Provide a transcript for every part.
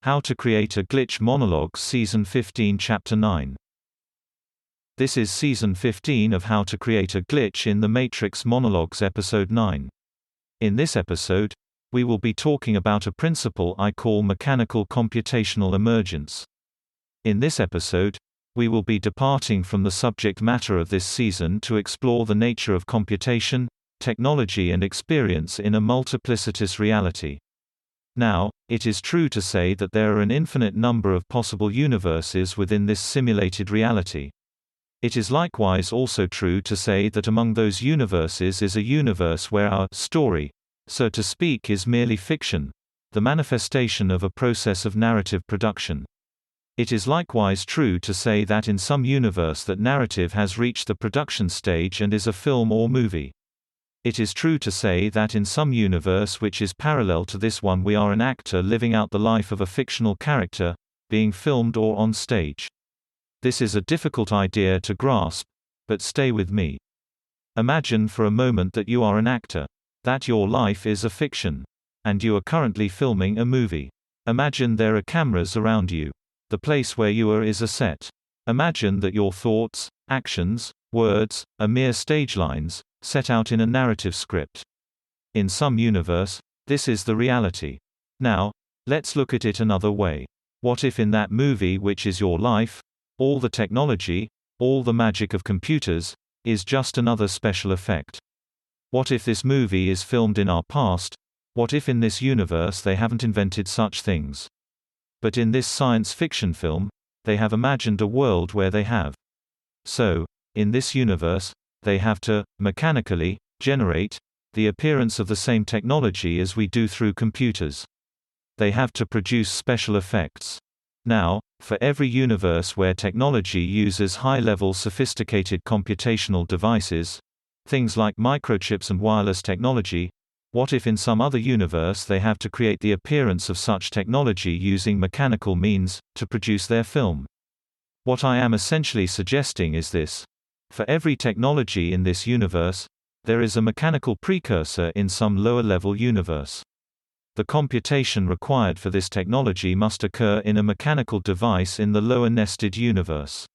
How to Create a Glitch Monologues Season 15 Chapter 9. This is Season 15 of How to Create a Glitch in the Matrix Monologues Episode 9. In this episode, we will be talking about a principle I call mechanical computational emergence. In this episode, we will be departing from the subject matter of this season to explore the nature of computation, technology and experience in a multiplicitous reality. Now, it is true to say that there are an infinite number of possible universes within this simulated reality. It is likewise also true to say that among those universes is a universe where our story, so to speak, is merely fiction, the manifestation of a process of narrative production. It is likewise true to say that in some universe that narrative has reached the production stage and is a film or movie. It is true to say that in some universe which is parallel to this one we are an actor living out the life of a fictional character, being filmed or on stage. This is a difficult idea to grasp, but stay with me. Imagine for a moment that you are an actor, that your life is a fiction, and you are currently filming a movie. Imagine there are cameras around you. The place where you are is a set. Imagine that your thoughts, actions, words, are mere stage lines, set out in a narrative script. In some universe, this is the reality. Now, let's look at it another way. What if in that movie which is your life, all the technology, all the magic of computers, is just another special effect? What if this movie is filmed in our past? What if in this universe they haven't invented such things? But in this science fiction film, they have imagined a world where they have. So, in this universe, they have to, mechanically, generate the appearance of the same technology as we do through computers. They have to produce special effects. Now, for every universe where technology uses high-level sophisticated computational devices, things like microchips and wireless technology, what if in some other universe they have to create the appearance of such technology using mechanical means, to produce their film? What I am essentially suggesting is this. For every technology in this universe, there is a mechanical precursor in some lower-level universe. The computation required for this technology must occur in a mechanical device in the lower nested universe.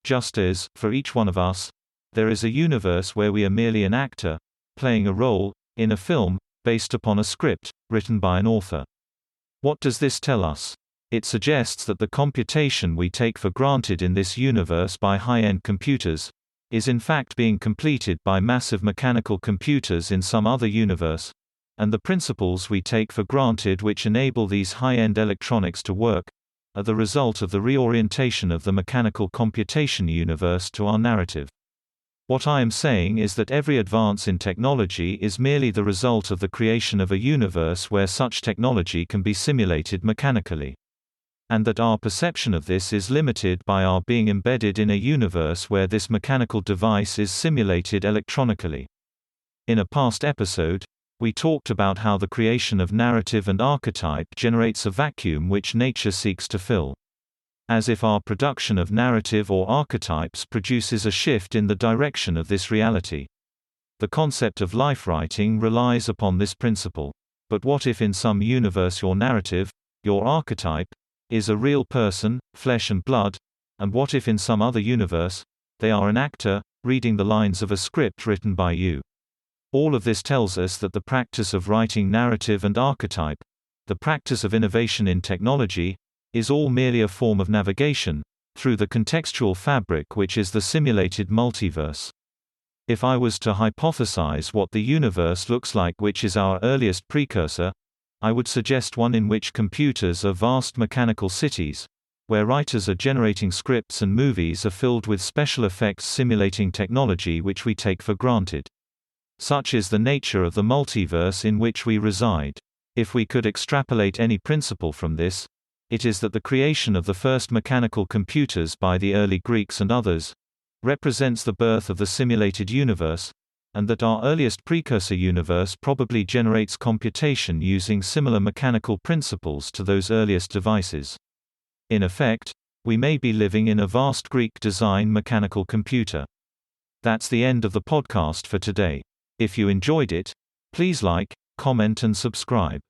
Just as, for each one of us, there is a universe where we are merely an actor, playing a role, in a film, based upon a script, written by an author. What does this tell us? It suggests that the computation we take for granted in this universe by high-end computers, is in fact being completed by massive mechanical computers in some other universe, and the principles we take for granted which enable these high-end electronics to work, are the result of the reorientation of the mechanical computation universe to our narrative. What I am saying is that every advance in technology is merely the result of the creation of a universe where such technology can be simulated mechanically. And that our perception of this is limited by our being embedded in a universe where this mechanical device is simulated electronically. In a past episode, we talked about how the creation of narrative and archetype generates a vacuum which nature seeks to fill. As if our production of narrative or archetypes produces a shift in the direction of this reality. The concept of life writing relies upon this principle. But what if in some universe your narrative, your archetype, is a real person, flesh and blood, and what if in some other universe, they are an actor, reading the lines of a script written by you? All of this tells us that the practice of writing narrative and archetype, the practice of innovation in technology, is all merely a form of navigation, through the contextual fabric which is the simulated multiverse. If I was to hypothesize what the universe looks like which is our earliest precursor, I would suggest one in which computers are vast mechanical cities, where writers are generating scripts and movies are filled with special effects simulating technology which we take for granted. Such is the nature of the multiverse in which we reside. If we could extrapolate any principle from this, it is that the creation of the first mechanical computers by the early Greeks and others represents the birth of the simulated universe, and that our earliest precursor universe probably generates computation using similar mechanical principles to those earliest devices. In effect, we may be living in a vast Greek design mechanical computer. That's the end of the podcast for today. If you enjoyed it, please like, comment and subscribe.